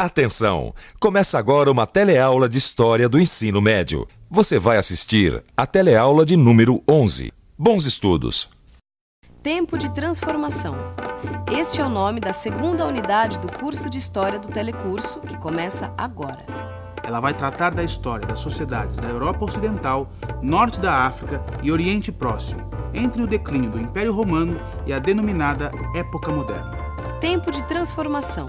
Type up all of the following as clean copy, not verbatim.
Atenção! Começa agora uma teleaula de História do Ensino Médio. Você vai assistir a teleaula de número 11. Bons estudos! Tempo de transformação. Este é o nome da segunda unidade do curso de História do Telecurso, que começa agora. Ela vai tratar da história das sociedades da Europa Ocidental, Norte da África e Oriente Próximo, entre o declínio do Império Romano e a denominada Época Moderna. Tempo de transformação.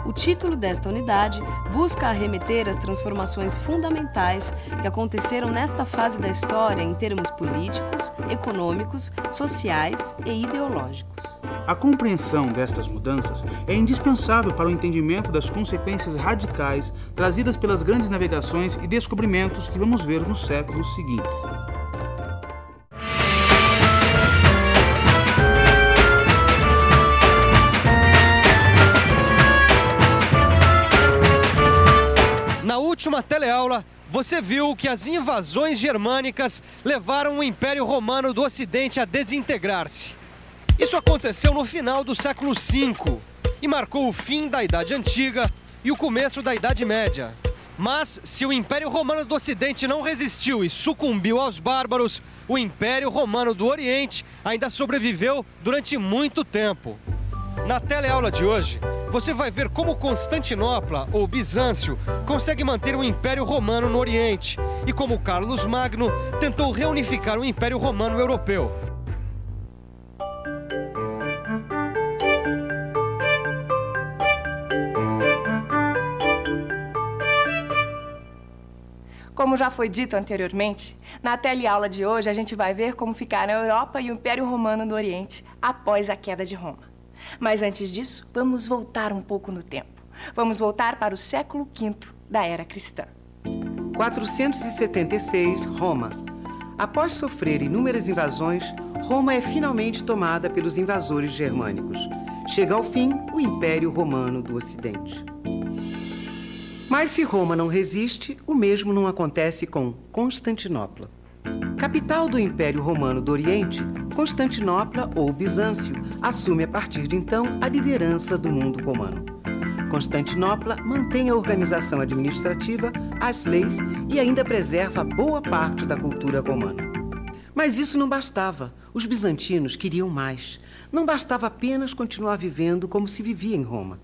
O título desta unidade busca arremeter às transformações fundamentais que aconteceram nesta fase da história em termos políticos, econômicos, sociais e ideológicos. A compreensão destas mudanças é indispensável para o entendimento das consequências radicais trazidas pelas grandes navegações e descobrimentos que vamos ver nos séculos seguintes. Na última teleaula, você viu que as invasões germânicas levaram o Império Romano do Ocidente a desintegrar-se. Isso aconteceu no final do século V e marcou o fim da Idade Antiga e o começo da Idade Média. Mas, se o Império Romano do Ocidente não resistiu e sucumbiu aos bárbaros, o Império Romano do Oriente ainda sobreviveu durante muito tempo. Na teleaula de hoje, você vai ver como Constantinopla, ou Bizâncio, consegue manter o Império Romano no Oriente e como Carlos Magno tentou reunificar o Império Romano Europeu. Como já foi dito anteriormente, na teleaula de hoje a gente vai ver como ficaram a Europa e o Império Romano do Oriente após a queda de Roma. Mas antes disso, vamos voltar um pouco no tempo. Vamos voltar para o século V da Era Cristã. 476, Roma. Após sofrer inúmeras invasões, Roma é finalmente tomada pelos invasores germânicos. Chega ao fim o Império Romano do Ocidente. Mas se Roma não resiste, o mesmo não acontece com Constantinopla. Capital do Império Romano do Oriente, Constantinopla, ou Bizâncio, assume a partir de então a liderança do mundo romano. Constantinopla mantém a organização administrativa, as leis e ainda preserva boa parte da cultura romana. Mas isso não bastava. Os bizantinos queriam mais. Não bastava apenas continuar vivendo como se vivia em Roma.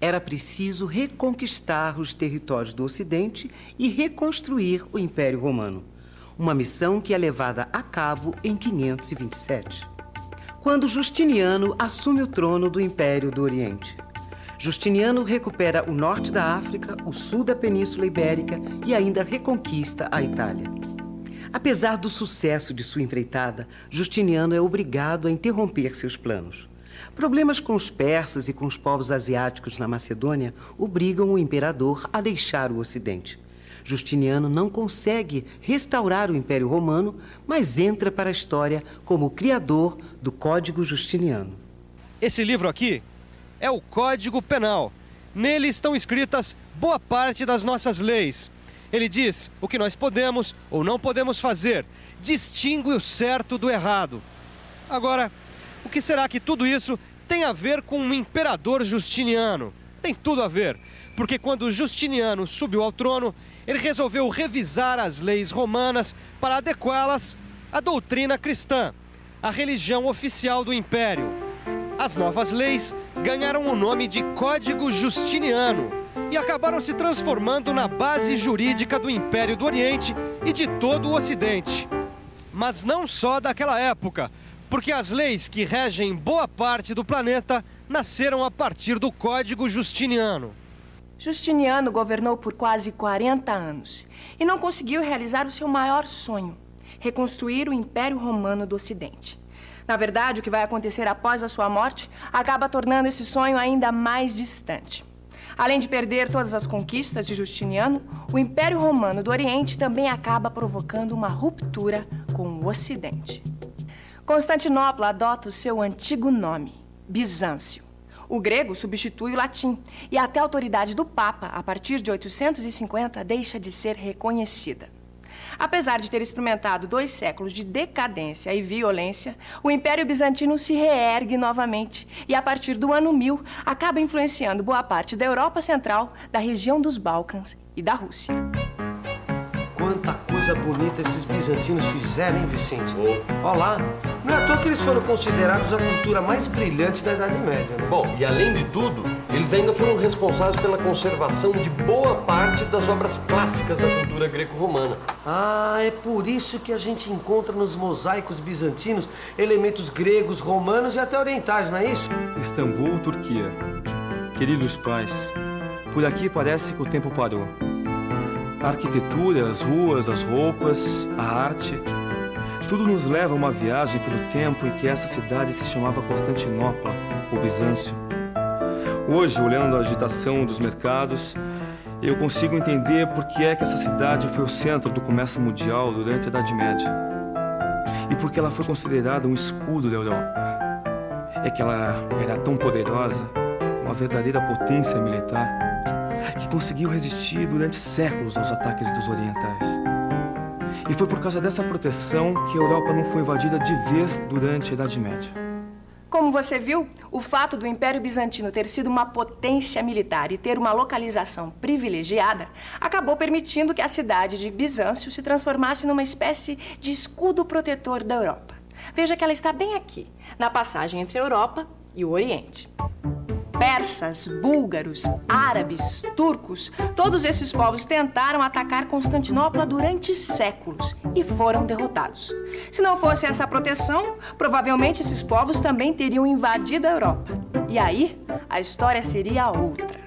Era preciso reconquistar os territórios do Ocidente e reconstruir o Império Romano. Uma missão que é levada a cabo em 527, quando Justiniano assume o trono do Império do Oriente. Justiniano recupera o norte da África, o sul da Península Ibérica e ainda reconquista a Itália. Apesar do sucesso de sua empreitada, Justiniano é obrigado a interromper seus planos. Problemas com os persas e com os povos asiáticos na Macedônia obrigam o imperador a deixar o Ocidente. Justiniano não consegue restaurar o Império Romano, mas entra para a história como o criador do Código Justiniano. Esse livro aqui é o Código Penal. Nele estão escritas boa parte das nossas leis. Ele diz o que nós podemos ou não podemos fazer, distingue o certo do errado. Agora, o que será que tudo isso tem a ver com o imperador Justiniano? Tem tudo a ver, porque quando Justiniano subiu ao trono, ele resolveu revisar as leis romanas para adequá-las à doutrina cristã, a religião oficial do Império. As novas leis ganharam o nome de Código Justiniano e acabaram se transformando na base jurídica do Império do Oriente e de todo o Ocidente. Mas não só daquela época, porque as leis que regem boa parte do planeta nasceram a partir do Código Justiniano. Justiniano governou por quase 40 anos e não conseguiu realizar o seu maior sonho, reconstruir o Império Romano do Ocidente. Na verdade, o que vai acontecer após a sua morte acaba tornando esse sonho ainda mais distante. Além de perder todas as conquistas de Justiniano, o Império Romano do Oriente também acaba provocando uma ruptura com o Ocidente. Constantinopla adota o seu antigo nome, Bizâncio. O grego substitui o latim e até a autoridade do Papa, a partir de 850, deixa de ser reconhecida. Apesar de ter experimentado 2 séculos de decadência e violência, o Império Bizantino se reergue novamente e, a partir do ano 1000, acaba influenciando boa parte da Europa Central, da região dos Balcãs e da Rússia. Quanta coisa bonita esses bizantinos fizeram, hein, Vicente? Olha lá, não é à toa que eles foram considerados a cultura mais brilhante da Idade Média, né? Bom, e além de tudo, eles ainda foram responsáveis pela conservação de boa parte das obras clássicas da cultura greco-romana. Ah, é por isso que a gente encontra nos mosaicos bizantinos elementos gregos, romanos e até orientais, não é isso? Istambul, Turquia. Queridos pais, por aqui parece que o tempo parou. A arquitetura, as ruas, as roupas, a arte, tudo nos leva a uma viagem pelo tempo em que essa cidade se chamava Constantinopla, ou Bizâncio. Hoje, olhando a agitação dos mercados, eu consigo entender por que é que essa cidade foi o centro do comércio mundial durante a Idade Média. E porque ela foi considerada um escudo da Europa. É que ela era tão poderosa, uma verdadeira potência militar, que conseguiu resistir durante séculos aos ataques dos orientais. E foi por causa dessa proteção que a Europa não foi invadida de vez durante a Idade Média. Como você viu, o fato do Império Bizantino ter sido uma potência militar e ter uma localização privilegiada acabou permitindo que a cidade de Bizâncio se transformasse numa espécie de escudo protetor da Europa. Veja que ela está bem aqui, na passagem entre a Europa e o Oriente. Persas, búlgaros, árabes, turcos, todos esses povos tentaram atacar Constantinopla durante séculos e foram derrotados. Se não fosse essa proteção, provavelmente esses povos também teriam invadido a Europa. E aí, a história seria outra.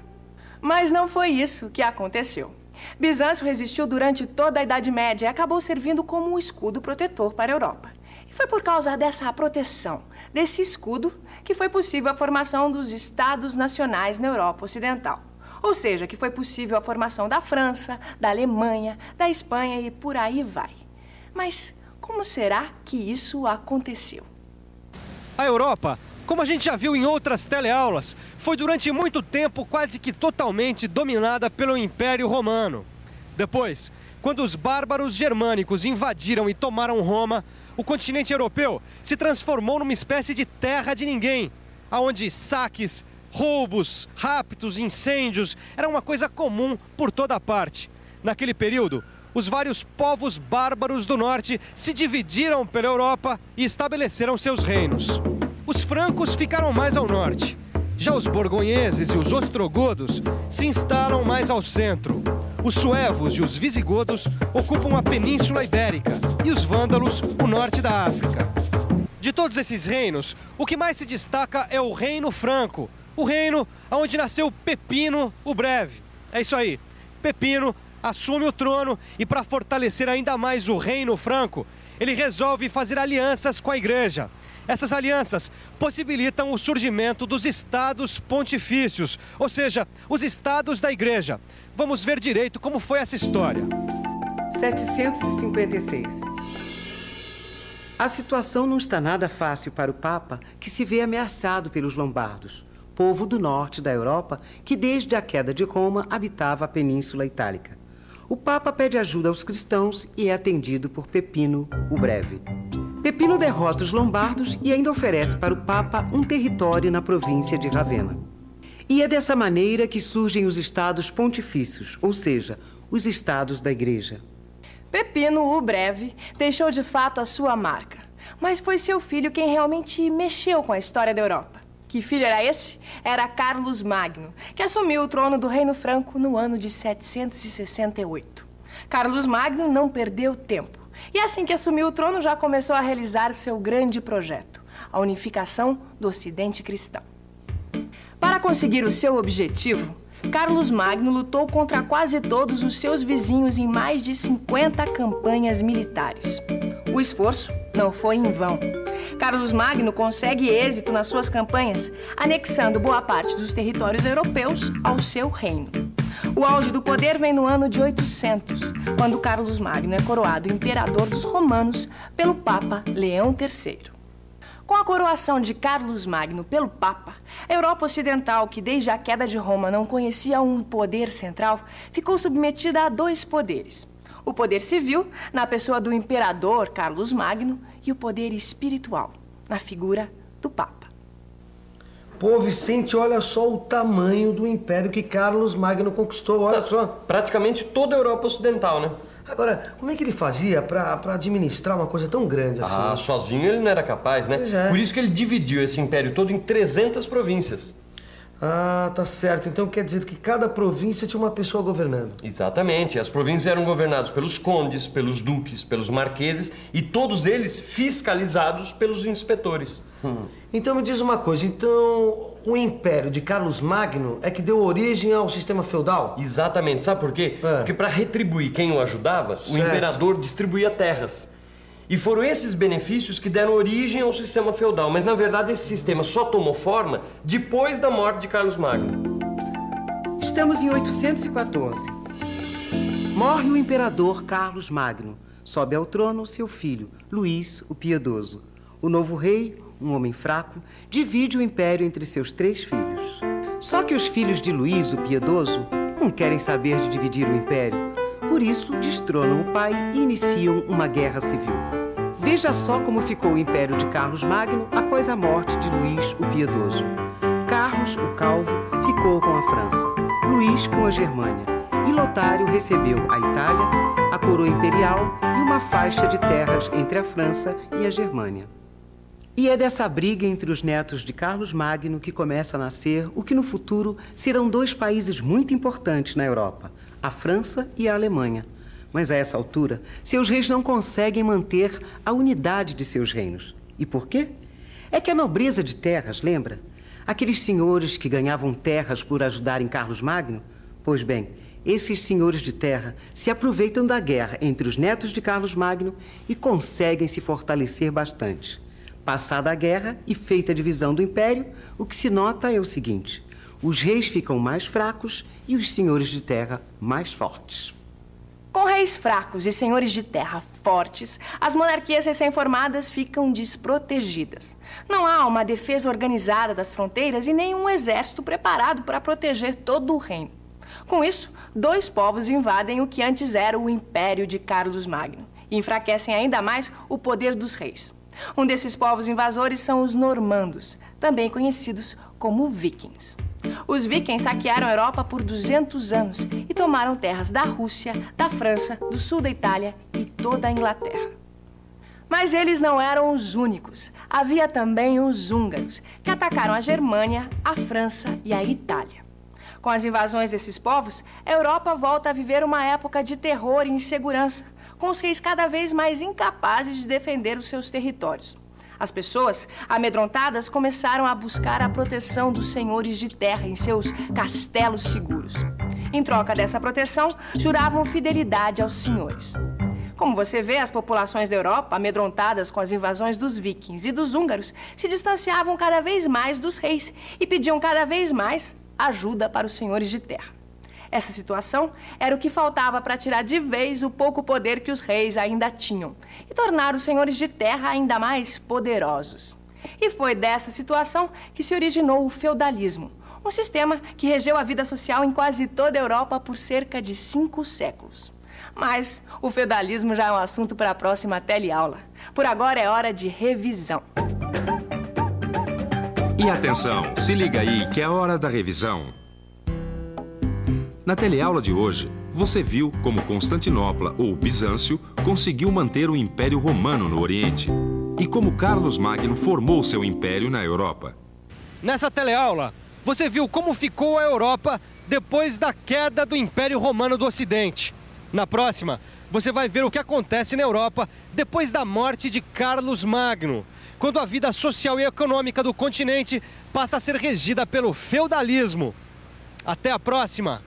Mas não foi isso que aconteceu. Bizâncio resistiu durante toda a Idade Média e acabou servindo como um escudo protetor para a Europa. E foi por causa dessa proteção, desse escudo, que foi possível a formação dos Estados Nacionais na Europa Ocidental. Ou seja, que foi possível a formação da França, da Alemanha, da Espanha e por aí vai. Mas como será que isso aconteceu? A Europa, como a gente já viu em outras teleaulas, foi durante muito tempo quase que totalmente dominada pelo Império Romano. Depois, quando os bárbaros germânicos invadiram e tomaram Roma, o continente europeu se transformou numa espécie de terra de ninguém, onde saques, roubos, raptos, incêndios eram uma coisa comum por toda parte. Naquele período, os vários povos bárbaros do norte se dividiram pela Europa e estabeleceram seus reinos. Os francos ficaram mais ao norte. Já os borgonheses e os ostrogodos se instalam mais ao centro. Os suevos e os visigodos ocupam a Península Ibérica e os vândalos o norte da África. De todos esses reinos, o que mais se destaca é o Reino Franco, o reino onde nasceu Pepino o Breve. É isso aí, Pepino assume o trono e, para fortalecer ainda mais o Reino Franco, ele resolve fazer alianças com a Igreja. Essas alianças possibilitam o surgimento dos estados pontifícios, ou seja, os estados da Igreja. Vamos ver direito como foi essa história. 756. A situação não está nada fácil para o Papa, que se vê ameaçado pelos lombardos, povo do norte da Europa que desde a queda de Roma habitava a Península Itálica. O Papa pede ajuda aos cristãos e é atendido por Pepino o Breve. Pepino derrota os lombardos e ainda oferece para o Papa um território na província de Ravenna. E é dessa maneira que surgem os estados pontifícios, ou seja, os estados da Igreja. Pepino o Breve deixou de fato a sua marca, mas foi seu filho quem realmente mexeu com a história da Europa. Que filho era esse? Era Carlos Magno, que assumiu o trono do Reino Franco no ano de 768. Carlos Magno não perdeu tempo. E assim que assumiu o trono, já começou a realizar seu grande projeto, a unificação do Ocidente cristão. Para conseguir o seu objetivo, Carlos Magno lutou contra quase todos os seus vizinhos em mais de 50 campanhas militares. O esforço não foi em vão. Carlos Magno consegue êxito nas suas campanhas, anexando boa parte dos territórios europeus ao seu reino. O auge do poder vem no ano de 800, quando Carlos Magno é coroado imperador dos romanos pelo Papa Leão III. Com a coroação de Carlos Magno pelo Papa, a Europa Ocidental, que desde a queda de Roma não conhecia um poder central, ficou submetida a dois poderes: O poder civil, na pessoa do imperador Carlos Magno, e o poder espiritual, na figura do Papa. Pô, Vicente, olha só o tamanho do império que Carlos Magno conquistou, olha só. Praticamente toda a Europa Ocidental, né? Agora, como é que ele fazia pra administrar uma coisa tão grande assim? Ah, sozinho ele não era capaz, né? Pois é. Por isso que ele dividiu esse império todo em 300 províncias. Ah, tá certo. Então quer dizer que cada província tinha uma pessoa governando. Exatamente. As províncias eram governadas pelos condes, pelos duques, pelos marqueses e todos eles fiscalizados pelos inspetores. Então me diz uma coisa, então o império de Carlos Magno é que deu origem ao sistema feudal? Exatamente. Sabe por quê? Porque para retribuir quem o ajudava, o imperador distribuía terras. E foram esses benefícios que deram origem ao sistema feudal. Mas, na verdade, esse sistema só tomou forma depois da morte de Carlos Magno. Estamos em 814. Morre o imperador Carlos Magno. Sobe ao trono seu filho, Luís o Piedoso. O novo rei, um homem fraco, divide o império entre seus 3 filhos. Só que os filhos de Luís o Piedoso não querem saber de dividir o império. Por isso, destronam o pai e iniciam uma guerra civil. Veja só como ficou o império de Carlos Magno após a morte de Luís o Piedoso. Carlos, o Calvo, ficou com a França, Luís com a Germânia, e Lotário recebeu a Itália, a coroa imperial e uma faixa de terras entre a França e a Germânia. E é dessa briga entre os netos de Carlos Magno que começa a nascer o que no futuro serão 2 países muito importantes na Europa, a França e a Alemanha. Mas a essa altura, seus reis não conseguem manter a unidade de seus reinos. E por quê? É que a nobreza de terras, lembra? Aqueles senhores que ganhavam terras por ajudarem Carlos Magno? Pois bem, esses senhores de terra se aproveitam da guerra entre os netos de Carlos Magno e conseguem se fortalecer bastante. Passada a guerra e feita a divisão do império, o que se nota é o seguinte: os reis ficam mais fracos e os senhores de terra mais fortes. Com reis fracos e senhores de terra fortes, as monarquias recém-formadas ficam desprotegidas. Não há uma defesa organizada das fronteiras e nenhum exército preparado para proteger todo o reino. Com isso, 2 povos invadem o que antes era o Império de Carlos Magno e enfraquecem ainda mais o poder dos reis. Um desses povos invasores são os normandos, também conhecidos como vikings. Os vikings saquearam a Europa por 200 anos e tomaram terras da Rússia, da França, do sul da Itália e toda a Inglaterra. Mas eles não eram os únicos. Havia também os húngaros, que atacaram a Germânia, a França e a Itália. Com as invasões desses povos, a Europa volta a viver uma época de terror e insegurança, com os reis cada vez mais incapazes de defender os seus territórios. As pessoas, amedrontadas, começaram a buscar a proteção dos senhores de terra em seus castelos seguros. Em troca dessa proteção, juravam fidelidade aos senhores. Como você vê, as populações da Europa, amedrontadas com as invasões dos vikings e dos húngaros, se distanciavam cada vez mais dos reis e pediam cada vez mais ajuda para os senhores de terra. Essa situação era o que faltava para tirar de vez o pouco poder que os reis ainda tinham e tornar os senhores de terra ainda mais poderosos. E foi dessa situação que se originou o feudalismo, um sistema que regeu a vida social em quase toda a Europa por cerca de 5 séculos. Mas o feudalismo já é um assunto para a próxima teleaula. Por agora é hora de revisão. E atenção, se liga aí que é hora da revisão. Na teleaula de hoje, você viu como Constantinopla, ou Bizâncio, conseguiu manter o Império Romano no Oriente e como Carlos Magno formou seu império na Europa. Nessa teleaula, você viu como ficou a Europa depois da queda do Império Romano do Ocidente. Na próxima, você vai ver o que acontece na Europa depois da morte de Carlos Magno, quando a vida social e econômica do continente passa a ser regida pelo feudalismo. Até a próxima!